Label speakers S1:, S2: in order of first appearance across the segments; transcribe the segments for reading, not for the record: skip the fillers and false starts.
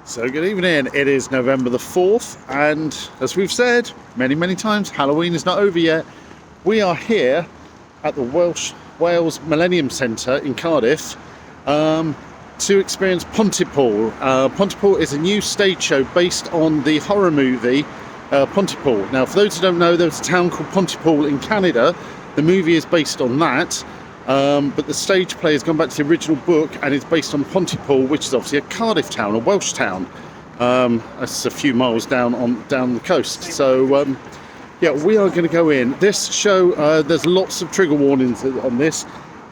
S1: So good evening, it is November the 4th, and as we've said many times, Halloween is not over yet. We are here at the Wales Millenium Centre in Cardiff to experience Pontypool. Pontypool is a new stage show based on the horror movie Pontypool. Now, for those who don't know, there's a town called Pontypool in Canada. The movie is based on that. But the stage play has gone back to the original book and it's based on Pontypool, which is obviously a Cardiff town, a Welsh town. That's a few miles down the coast. So yeah, we are going to go in. This show, there's lots of trigger warnings on this.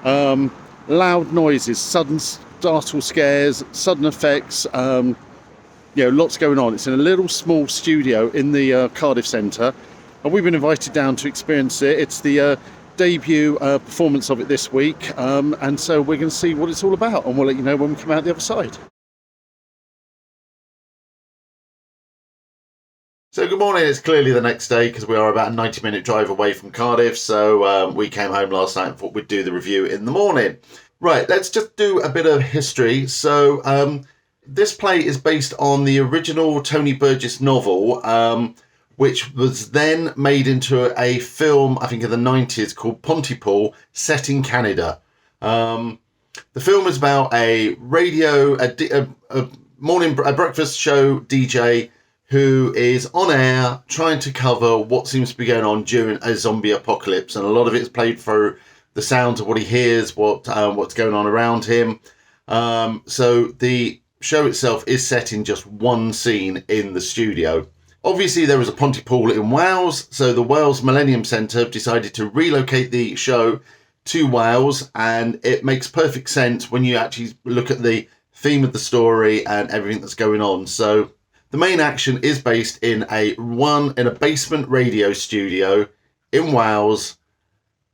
S1: Loud noises, sudden startle scares, sudden effects. Lots going on. It's in a little small studio in the Cardiff Centre, and we've been invited down to experience it. It's the debut performance of it this week, and so we're going to see what it's all about, and we'll let you know when we come out the other side. So good morning, it's clearly the next day because we are about a 90-minute drive away from Cardiff, so we came home last night and thought we'd do the review in the morning. Right, let's just do a bit of history. So this play is based on the original Tony Burgess novel, which was then made into a film, I think in the 90s, called Pontypool, set in Canada. The film is about a breakfast show DJ who is on air trying to cover what seems to be going on during a zombie apocalypse. And a lot of it is played through the sounds of what he hears, what's going on around him. So the show itself is set in just one scene in the studio. Obviously, there was a Pontypool in Wales, so the Wales Millenium Centre decided to relocate the show to Wales, and it makes perfect sense when you actually look at the theme of the story and everything that's going on. So the main action is based in a basement radio studio in Wales,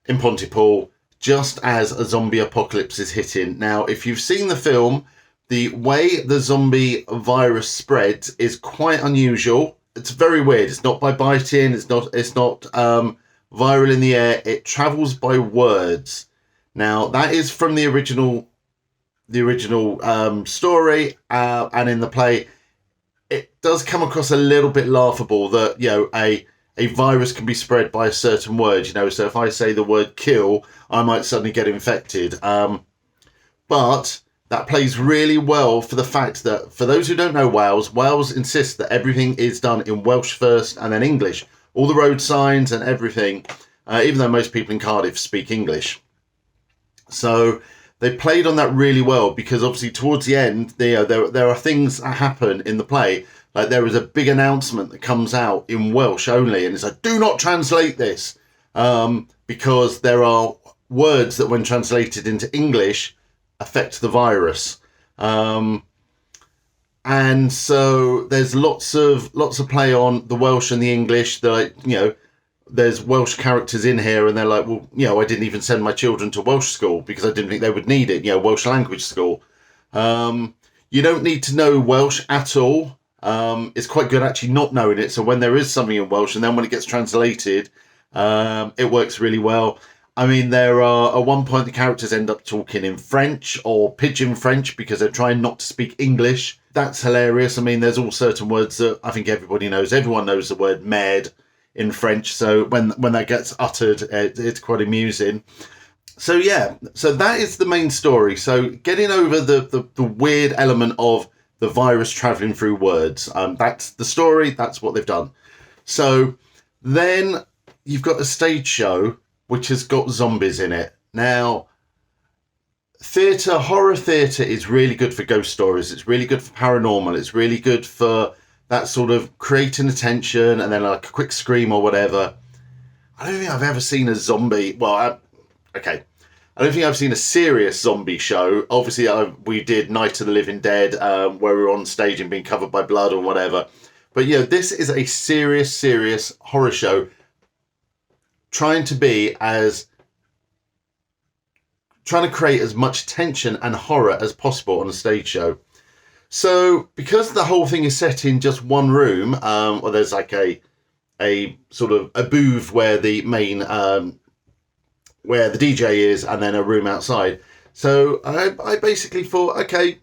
S1: in Pontypool, just as a zombie apocalypse is hitting. Now, if you've seen the film, the way the zombie virus spreads is quite unusual. It's very weird. It's not by biting. It's not viral in the air. It travels by words. Now that is from the original story, and in the play, it does come across a little bit laughable that a virus can be spread by a certain word. So if I say the word kill, I might suddenly get infected. But that plays really well for the fact that, for those who don't know Wales insists that everything is done in Welsh first and then English. All the road signs and everything, even though most people in Cardiff speak English. So they played on that really well, because obviously towards the end, there are things that happen in the play. Like there is a big announcement that comes out in Welsh only, and it's like, do not translate this, because there are words that when translated into English affect the virus, and so there's lots of play on the Welsh and the English. There's Welsh characters in here, and they're like, well, I didn't even send my children to Welsh school because I didn't think they would need it. Welsh language school. You don't need to know Welsh at all. It's quite good actually not knowing it. So when there is something in Welsh, and then when it gets translated, it works really well. I mean, there are, at one point, the characters end up talking in French or pidgin French because they're trying not to speak English. That's hilarious. I mean, there's all certain words that I think everybody knows. Everyone knows the word merde in French. So when that gets uttered, it's quite amusing. So yeah, so that is the main story. So getting over the weird element of the virus traveling through words. That's the story. That's what they've done. So then you've got a stage show which has got zombies in it. Now, horror theatre is really good for ghost stories. It's really good for paranormal. It's really good for that sort of creating attention and then like a quick scream or whatever. I don't think I've ever seen a zombie. Well, I don't think I've seen a serious zombie show. Obviously, we did Night of the Living Dead, where we were on stage and being covered by blood or whatever. But this is a serious horror show, trying to create as much tension and horror as possible on a stage show. So because the whole thing is set in just one room, or there's like a sort of a booth where the main where the DJ is, and then a room outside. So I basically thought, okay,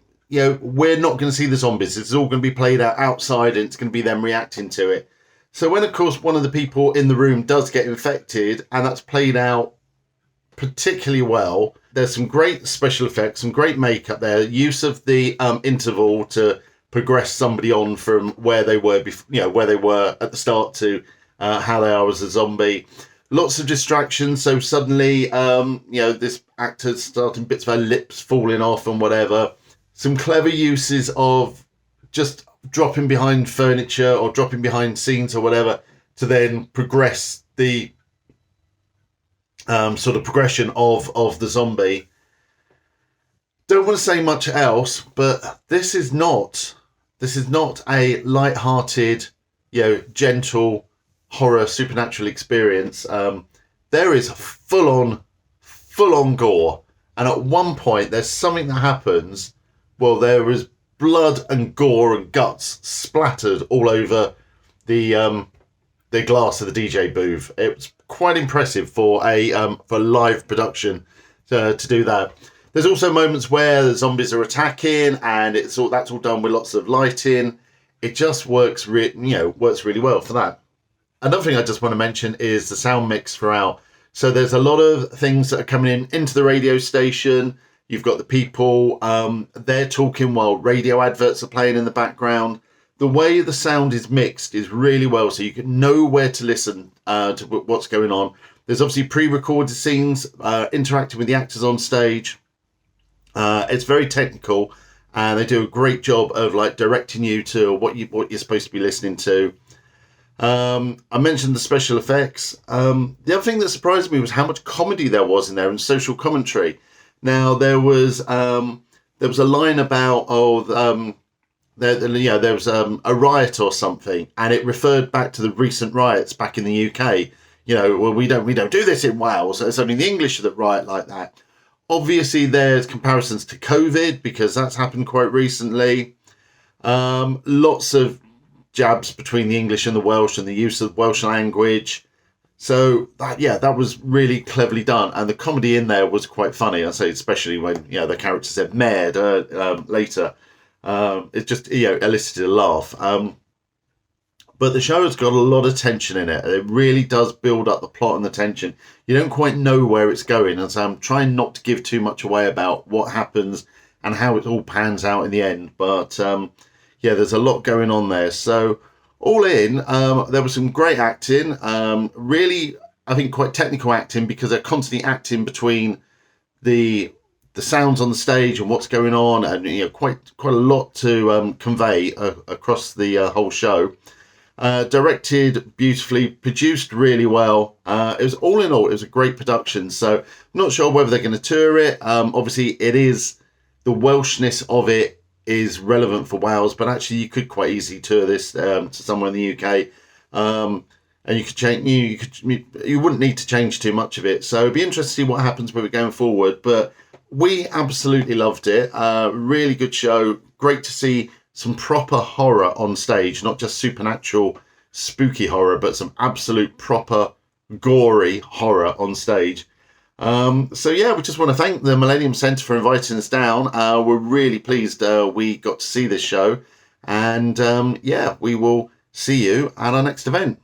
S1: we're not going to see the zombies. It's all going to be played out outside, and it's going to be them reacting to it. So when, of course, one of the people in the room does get infected, and that's played out particularly well, there's some great special effects, some great makeup there, use of the interval to progress somebody on from where they were before, where they were at the start to how they are as a zombie. Lots of distractions, so suddenly, this actor's starting, bits of her lips falling off and whatever. Some clever uses of just dropping behind furniture or dropping behind scenes or whatever to then progress the sort of progression of the zombie. Don't want to say much else, but this is not a light-hearted, gentle horror supernatural experience. There is full on gore, and at one point there's something that happens. Well, there is blood and gore and guts splattered all over the glass of the DJ booth. It was quite impressive for for live production to do that. There's also moments where the zombies are attacking, and that's all done with lots of lighting. It just works really well for that. Another thing I just want to mention is the sound mix throughout. So there's a lot of things that are coming into the radio station. You've got the people, they're talking while radio adverts are playing in the background. The way the sound is mixed is really well, so you can know where to listen to what's going on. There's obviously pre-recorded scenes interacting with the actors on stage. It's very technical, and they do a great job of directing you to what you're supposed to be listening to. I mentioned the special effects. The other thing that surprised me was how much comedy there was in there and social commentary. Now there was a line about there was a riot or something, and it referred back to the recent riots back in the UK. We don't do this in Wales. It's only the English that riot like that. Obviously, there's comparisons to COVID because that's happened quite recently. Lots of jabs between the English and the Welsh and the use of Welsh language. So that was really cleverly done, and the comedy in there was quite funny. I say, especially when the character said "mad" later. It just elicited a laugh. But the show has got a lot of tension in it. It really does build up the plot and the tension. You don't quite know where it's going, and so I'm trying not to give too much away about what happens and how it all pans out in the end. But there's a lot going on there. So all in, there was some great acting. Really, I think quite technical acting, because they're constantly acting between the sounds on the stage and what's going on, and quite a lot to convey across the whole show. Directed beautifully, produced really well. It was all in all, it was a great production. So I'm not sure whether they're going to tour it. Obviously, it is the Welshness of it is relevant for Wales, but actually you could quite easily tour this to somewhere in the UK, and you could change. You wouldn't need to change too much of it. So it'd be interesting to see what happens with it going forward. But we absolutely loved it. Really good show. Great to see some proper horror on stage, not just supernatural, spooky horror, but some absolute proper gory horror on stage. We just want to thank the Millenium Centre for inviting us down. We're really pleased we got to see this show, and we will see you at our next event.